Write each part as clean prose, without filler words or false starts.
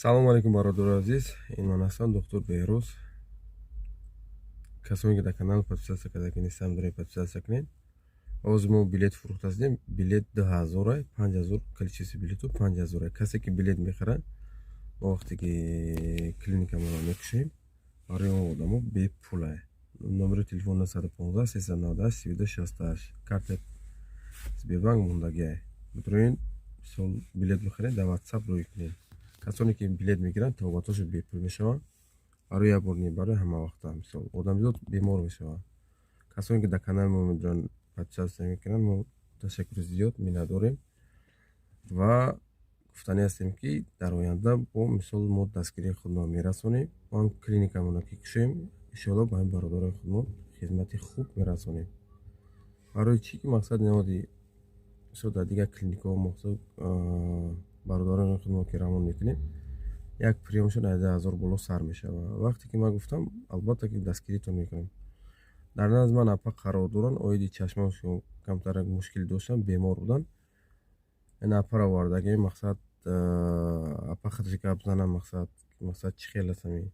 Салому алейкум, бародари азиз. Ин ман ҳастам, доктор Беҳрӯз. Касоне ки дар канал подписатсия карда нестам, доред подписатсия кунед. Ҳозир мо билет фурӯхта ҳастем. Билет 2000, 5000 количество билету 5000. Касе ки билет мехара, мо вақте ки клиникамонро мекушоем, барои он одамо бепула. Номери телефон 0115 398 3268. Карта Сбербанк мондагиа. Метроен мисол билет мехаред, дар WhatsApp рӯй кунед. Касоне ки билет мегиранд, тавобатошо бепул мешаванд. Барои як бор не, барои ҳама вақта. Мисол одамзод бемор мешавад. Касоне ки дар канали мо медоранд подписатсия мекунанд, мо ташаккури зиёд миннатдорем ва гуфтанӣ ҳастем ки дар оянда бо мисол мо дастгирии худмо мерасонем. Он клиникамонро ки кушоем, иншоалло ба ин бародарои худмо хизмати хуб мерасонем. Барои чӣ ки мақсад наводи мисол дар дигар клиникаҳо мақсад бародарони худмо ки равон мекунем, як приёмшон 12000 боло сар мешавад. Вақте ки ман гуфтам, албатта ки дастгиритон мекунам. Дар назд ман апа қарор доранд, оиди чашмоншон камтарак мушкил доштанд, бемор буданд. Ин апара вардагем мақсад апа хатри гап занам, мақсад чӣ хел аст ами?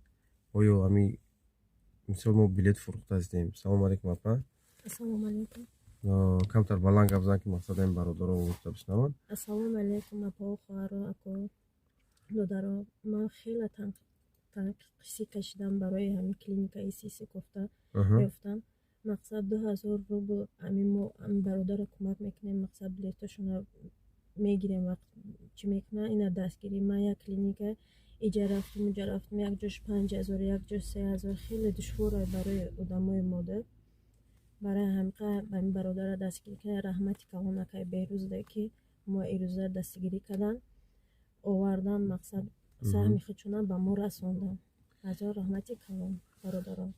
Оё ами мисол мо билет фурӯхта ҳастем. Салому алейкум апа. Ассалому алейкум. Камтар баланд гап зан ки мақсад ин бародаро гуфта бишнаванд. Ассалому алейкум апао, хоҳаро, ако, додаро. Ман хеле танқиси кашидам барои ҳамин клиника ИСИС кофта ёфтам. Мақсад 2000 рубл мо бародарро кӯмак мекунем. Мақсад билеташонро мегирем. Вақт чӣ мекунам, ина дастгирӣ. Ман як клиника иҷа рафтум, як ҷош 5000, як ҷош 3000. хеле душвора барои одамои модар. барои ҳамқа ба ин бародара дастгирӣ кардам. Раҳмати калонакай Беҳрӯзда ки мо ирӯза дастгирӣ кардам, овардан, мақсад саҳми худшона ба мо расондан. Азо раҳмати калон бародарон.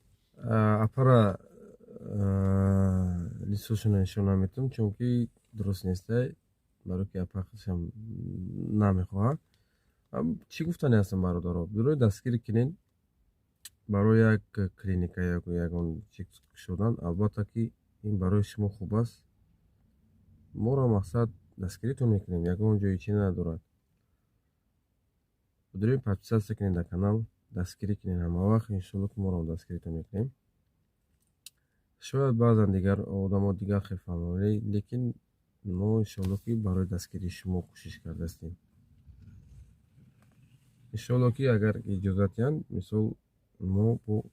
Апара листошона нишон наметавонам, чунки дуруст нестай, барои ки апа худшам намехоҳад. Чӣ гуфтанӣ ҳастам бародаро? Бирои дастгирӣ кунед барои як клиника ягон чиз кушодан. Албатта ки ин барои шумо хуб аст. Моро мақсад дастгиритон мекунем, ягон ҷои чӣ надорад. Бидорем подписатсия кунед дар канал, дастгирӣ кунед ҳама вақт. Иншоалло ки моро дастгиритон мекунем. Шояд баъзан дигар одамо дигар хел фаҳманд, лекин мо иншоалло ки барои дастгирии шумо кӯшиш кардаастем. Иншоалло ки агар иҷозат диҳанд, мисол мо бо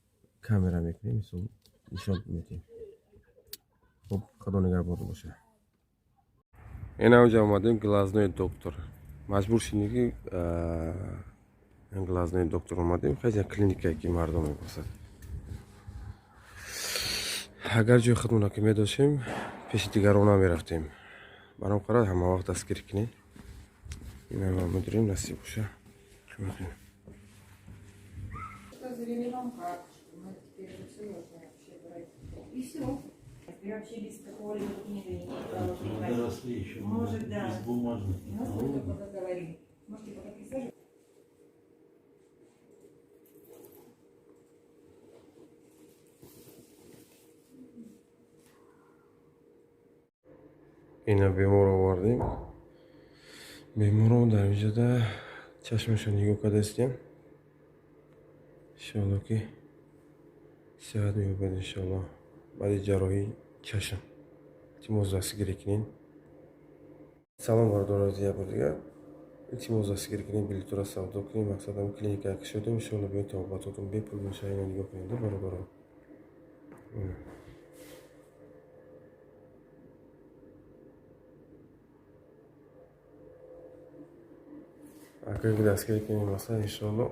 камера мекунем, мисол нишон медиҳем. Хуб, худо нигаҳбон боша. Ин авҷа омадем глазной доктор. Маҷбур шудем ки ин глазной доктор омадем. Хеле клиникае ки мардум мебосад. Агар ҷои худмона ки медоштем, пеши дигарон намерафтем. Баром қарад ҳама вақт дастгирӣ кунед. Ина мо медорем, насиб боша. Завели вам карточку, мы теперь это все должны вообще брать. И все. И вообще без такого не имеет права принимать. Доросли еще. Может, да. Без бумажных. У нас только пока говорили. Можете пока присаживаться. Ина бемор овардем. Беморро дар инҷода чашмашо нигоҳ кардаистем. Иншоалло ки сеҳат меёбад. Иншоалло баъди ҷарроҳии чашм илтимос дастгирӣ кунед. Салом бародаро азиз, як бор дигар илтимос дастгирӣ кунед, билетро савдо кунед. Мақсадам клиникае ки шудем, иншоалло биёед тавобатотон бепул мешавад. Ино нигоҳ кунед бародаро. Агар ки дастгирӣ кунед, мақсад иншоалло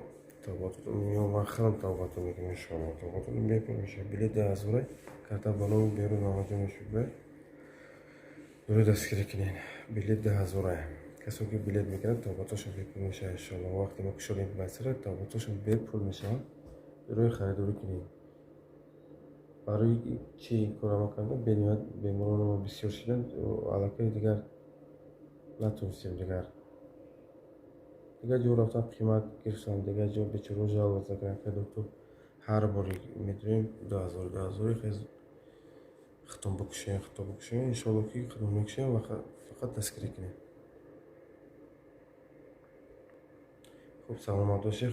тавобатотон ман хелам тавобатон мекунем. Иншоалло тавобатотон бепул мешавад. Билет 2000, карта ба номи Беҳрӯз Маҳмадҷонов шуда. Бирои дастгирӣ кунед. Билет 2000. Касе ки билет мегирад, тавобатошон бепул мешавад. Иншоалло вақте мо кушодем байсара, тавобатошон бепул мешавад. Бирои харидорӣ кунед. барои чӣ кора кардам, беморонро бисёр шуданд, аллакай дигар натунистем дигар ҷо рафтам, қимат гирифтам, дигар ҷо бечора жалоба кардам ки доктор ҳар бори медоем 2000 хез хитом букушем. Иншоалло ки хитом мекушем, фақат дастгирӣ кунем. Xo'p, salomat bo'ling.